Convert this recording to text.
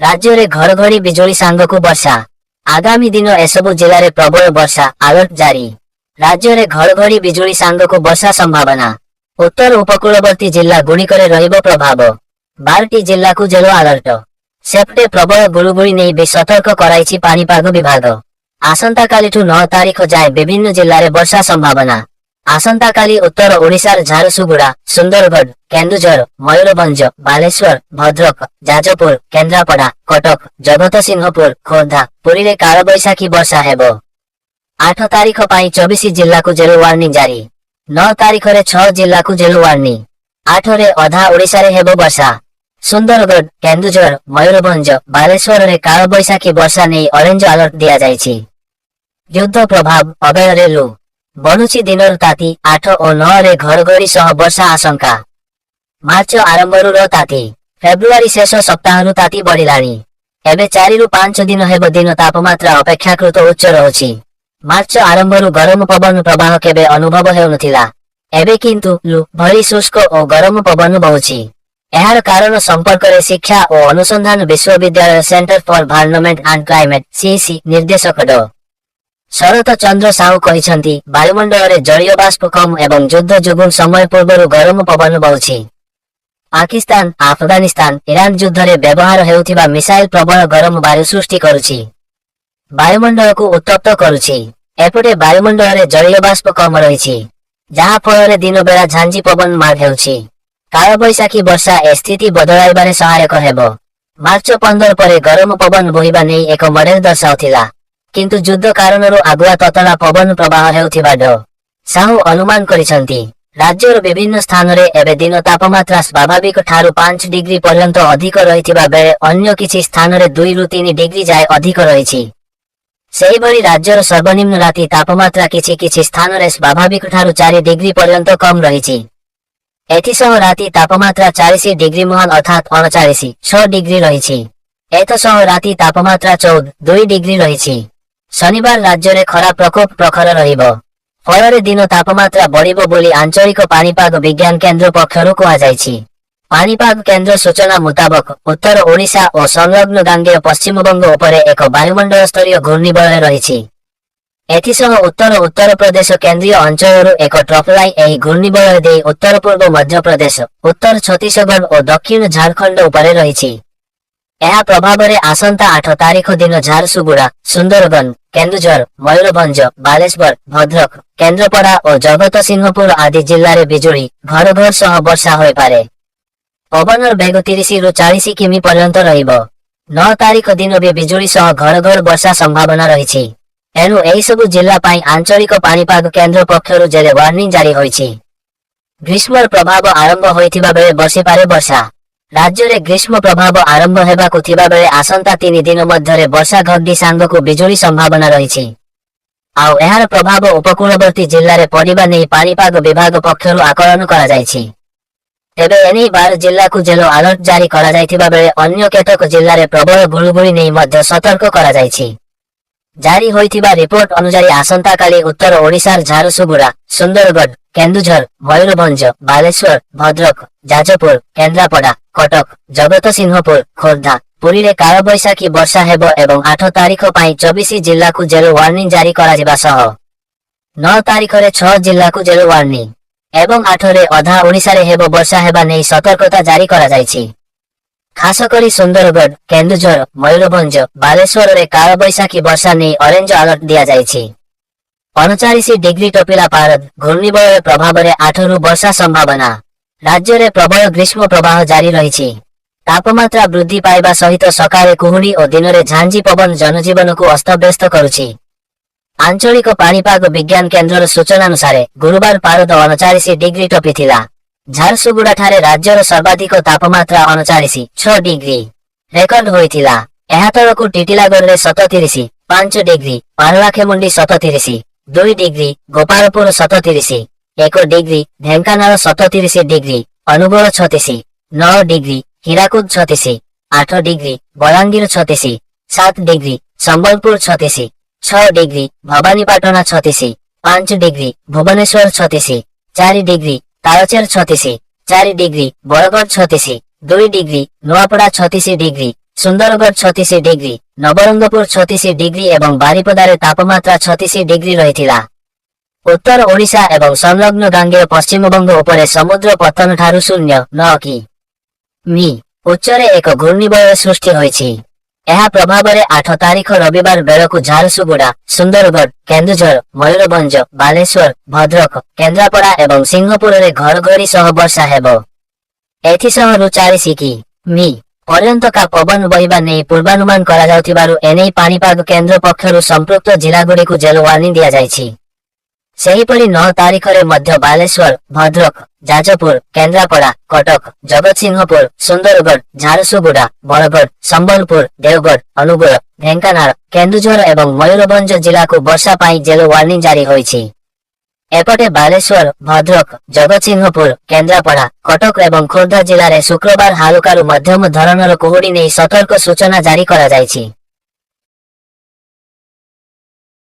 राज्य घड़घड़ी बिजुली सांगकु वर्षा आगामी दिन एसबु जिले प्रबल वर्षा अलर्ट जारी। राज्य में घड़घड़ी बिजुली सांगकु वर्षा संभावना। उत्तर उपकूलवर्ती जिला गुड़िक प्रभाव। 12टी जिला को येलो अलर्ट। सेप्टे प्रबल गुलुगुली नहीं भी सतर्क कराई पानीपाग विभाग। आसंता काली 9 तारीख जाए विभिन्न जिले में वर्षा संभावना। आसंता काली उत्तर ओडिशार झारसुगुड़ा, सुंदरगढ़, केन्दुझर, मयूरभंज, बालेश्वर, भद्रक, जाजपुर, केन्द्रापड़ा, कटक, जगतसिंहपुर, खोर्धा, पुरी रे कालबैशाखी वर्षा हेबो। 8 तारीख पाई 24 जिला को येलो वार्निंग जारी। 9 तारीख रे 6 जिला को येलो वार्निंग। 8 रे अधा ओडिशा रे हेबो वर्षा। सुंदरगढ़, केन्दुझर, मयूरभंज, बालेश्वर रे कालबैशाखी वर्षा नहीं ऑरेंज अलर्ट दिया जायछि। युद्ध प्रभाव अबेर रे लू बढ़ुची दिनर ताती। 8 और 9 रे घड़घड़ी सह वर्षा आशंका। मार्च आरंभरू ताती फेब्रुआरी शेष सप्ताहरु ताती बढ़िलाणी। एबे 4 रु 5 दिन हेब दिन तापमात्रा अपेक्षाकृत उच्च रहुछि। मार्च आरंभरू गरम पवन प्रवाह केबे अनुभव हेउनथिला। एबे किंतु लू भरी शुष्क और गरम पवन बहुछि। एहार कारण संपर्क रे शिक्षा और अनुसंधान विश्वविद्यालय centre for environment and climate CEC निर्देशक डॉ शरत चंद्र साहू कहिसंती वायुमंडल रे जलीय बाष्प कम एवं युद्ध जोगुं समय पूर्वरु गरम पवन बहुछि। पाकिस्तान, अफगानिस्तान, ईरान युद्ध रे व्यवहार हेउथिबा मिसाइल प्रबल गरम वायु सृष्टि करुछि। वायुमंडल को उत्तप्त करुछि। एपटे वायुमंडल रे जलीय बाष्प कम रहिछि, जहा फल रे दिन बेला झांझी पवन मार हेउछि। कालबैशाखी वर्षा ए स्थिति बदलाइबारे सहायक हेबो। मार्च 15 परे गरम पवन बोहिबा नै एक मॉडल दर्शाउथिला, किंतु युद्ध कारणरू आगुआ ततला पवन प्रवाह हेउथिबा डॉ साहू अनुमान करिसंती। राज्यर विभिन्न स्थान रे एबे दिन तापमात्रा स्वाभाविक ठारू 5 डिग्री पर्यंत अधिक रहिथिबा बेले अन्य किछि स्थान रे 2 रु 3 डिग्री जाय अधिक रहिछि। सेही भली राज्यर सर्वनिम्न राति तापमात्रा किछि किछि स्थान रे स्वाभाविक ठारू 4 डिग्री पर्यंत कम रहिछि। एथिसह राति तापमात्रा 40 डिग्री मुहान अर्थात 39.6 डिग्री रहिछि। एतसह राति तापमात्रा 14.2 डिग्री रहिछि। शनिवार राज्य रे खरा प्रकोप प्रखर रहिबो। फल दिन तापमात्रा बढ़िबो बोली आंचलिक पानीपाग विज्ञान केन्द्र पक्षरु कहा जायछि। पानीपाग केन्द्र सूचना मुताबक उत्तर ओडिशा और संलग्न गांगेय पश्चिमबंग उपरे एक वायुमंडल स्तरीय घूर्णिबलय रहिछि। एथिसह उत्तर उत्तर प्रदेश केन्द्रीय अंचलरू एक ट्रफ लाइन एही घूर्णिबलय देई उत्तर पूर्व मध्य प्रदेश, उत्तर छत्तीसगढ़ और दक्षिण झारखंड उपरे रहिछि। एहा प्रभाव रे आसंता 8 तारीख दिन झारसुगुड़ा, सुंदरगढ़, केन्दुझर, मयूरभंज, बालेश्वर, भद्रक, केन्द्रापड़ा और जगतसिंहपुर आदि जिले में बिजुली घड़घड़ सह वर्षा होई पारे। पवनर बेग 30 रु 40 किमी पर्यंत रहिबो। 9 तारीख दिन भी बिजुली सह घड़घड़ वर्षा संभावना रहिछि। एनु एही सबु जिला पाई आंचलिक पानीपाग केन्द्र पक्षरु जेले वार्निंग जारी होइछि। ग्रीष्म प्रभाव आरंभ होइथिबा बेले बर्षि पारे वर्षा। राज्य रे ग्रीष्म प्रभाव आरंभ हेबाकु थिबा बेले आसंता 3 दिन मध्यरे वर्षा घड्डी सांगकु बिजुली संभावना रहिछि। आउ एहार प्रभाव उपकूलवर्ती जिल्ला रे पड़िबा नै पानीपाग विभाग पक्षरु आकलन करा जायछि। तेबे एनै 12 जिल्ला को येलो अलर्ट जारी करा जायथिबा बेले अन्य केतक जिल्ला रे प्रबल गुलुगुली नै मध्य सतर्क करा जायछि। जारी होइथिबा रिपोर्ट अनुसार आसंता काली उत्तर ओडिशार झारसुगुड़ा, सुंदरगढ़, केन्दुझर, मयूरभंज, बालेश्वर, भद्रक, जाजपुर, केन्द्रापड़ा, कटक, जगतसिंहपुर, खोर्धा, पुरी रे कालबैशाखी वर्षा हेबो एवं 8 तारीख पाई 24 जिला को येलो वार्निंग जारी करा जिबा सह 9 तारीख रे 6 जिला को येलो वार्निंग एवं 8 रे अधा ओडिशा रे हेबो वर्षा हेबा नै सतर्कता जारी करा जायछि। खास करी सुंदरगढ़, केन्दुझर, मयूरभंज, बालेश्वर रे कालबैशाखी वर्षा नै ऑरेंज अलर्ट दिया जायछि। 39 डिग्री टपिला पारद घूर्णिबलय प्रभाव रे 8 रु वर्षा संभावना। राज्य रे प्रबल ग्रीष्म प्रवाह जारी रहिछि। तापमात्रा वृद्धि पाइबा सहित सकाळे कुहुडी और दिन रे झांझी पवन जनजीवन को अस्तव्यस्त करुछि। आंचलिक पानीपाग विज्ञान केन्द्र सूचना अनुसार गुरुवार पारद 39 डिग्री टपिथिला। झारसुगुड़ा ठारे राज्यर सर्वाधिक तापमात्रा 39.6 डिग्री रेकर्ड होइथिला। एहा तळकु टिटिलागढ़ रे 37.5 degree, Paralakhemundi 37.2 degree, Gopalpur 37, 1 degree, Dhenkanal 37 degree, Angul 36.9 degree, Hirakud 36, 8 degree, Balangir 36, 7 degree, Sambalpur 36, 6 degree, Bhawanipatna 36, 5 degree, Bhubaneswar 36, 4 degree, Talcher 36, 4 degree, Bargarh 36, 2 degree, Nuapada 36 degree, Sundargarh 36 degree, Nabarangpur 36 degree ଏବଂ ବାରିପଦାରେ ତାପମାତ୍ରା 36 ଡିଗ୍ରୀ ରହିଥିଲା। ଉତ୍ତର ଓଡ଼ିଶା ଏବଂ ସଂଲଗ୍ନ ଗାଙ୍ଗେୟ ପଶ୍ଚିମବଙ୍ଗ ଉପରେ ସମୁଦ୍ର ପତନ ଠାରୁ 0.9 କି.ମି. ଉଚ୍ଚରେ ଏକ ଘୂର୍ଣ୍ଣିବଳୟ ସୃଷ୍ଟି ହୋଇଛି। ଏହା ପ୍ରଭାବରେ 8 ତାରିଖ ରବିବାର ବେଳକୁ ଝାରସୁଗୁଡ଼ା, ସୁନ୍ଦରଗଡ଼, କେନ୍ଦୁଝର, ମୟୂରଭଞ୍ଜ, ବାଲେଶ୍ୱର, ଭଦ୍ରକ, କେନ୍ଦ୍ରାପଡ଼ା ଏବଂ ସିଂହପୁରରେ ଘଡ଼ଘଡ଼ି ସହ ବର୍ଷା ହେବ। ଏଥିସହ ରୁ 40 କି.ମି. ପର୍ଯ୍ୟନ୍ତକା ପବନ ବହିବା ନେଇ ପୂର୍ବାନୁମାନ କରାଯାଉଥିବାରୁ ଏନେଇ ପାଣିପାଗ କେନ୍ଦ୍ର ପକ୍ଷରୁ ସମ୍ପୃକ୍ତ ଜିଲ୍ଲାଗୁଡ଼ିକୁ ୟେଲୋ ୱାର୍ଣ୍ଣିଂ ଦିଆଯାଇଛି। ସେହିପରି 9 ତାରିଖରେ ମଧ୍ୟ ବାଲେଶ୍ୱର, ଭଦ୍ରକ, ଯାଜପୁର, କେନ୍ଦ୍ରାପଡ଼ା, କଟକ, ଜଗତସିଂହପୁର, ସୁନ୍ଦରଗଡ଼, ଝାରସୁଗୁଡ଼ା, ବରଗଡ଼, ସମ୍ବଲପୁର, ଦେଓଗଡ଼, ଅନୁଗୁଳ, ଢେଙ୍କାନାଳ, କେନ୍ଦୁଝର ଏବଂ ମୟୂରଭଞ୍ଜ ଜିଲ୍ଲାକୁ ବର୍ଷା ପାଇଁ ୟେଲୋ ୱାର୍ଣ୍ଣିଂ ଜାରି ହୋଇଛି। ଏପଟେ ବାଲେଶ୍ୱର, ଭଦ୍ରକ, ଜଗତସିଂହପୁର, କେନ୍ଦ୍ରାପଡ଼ା, କଟକ ଏବଂ ଖୋର୍ଦ୍ଧା ଜିଲ୍ଲାରେ ଶୁକ୍ରବାର ହାଲୁକାରୁ ମଧ୍ୟମ ଧରଣର କୁହୁଡ଼ି ନେଇ ସତର୍କ ସୂଚନା ଜାରି କରାଯାଇଛି।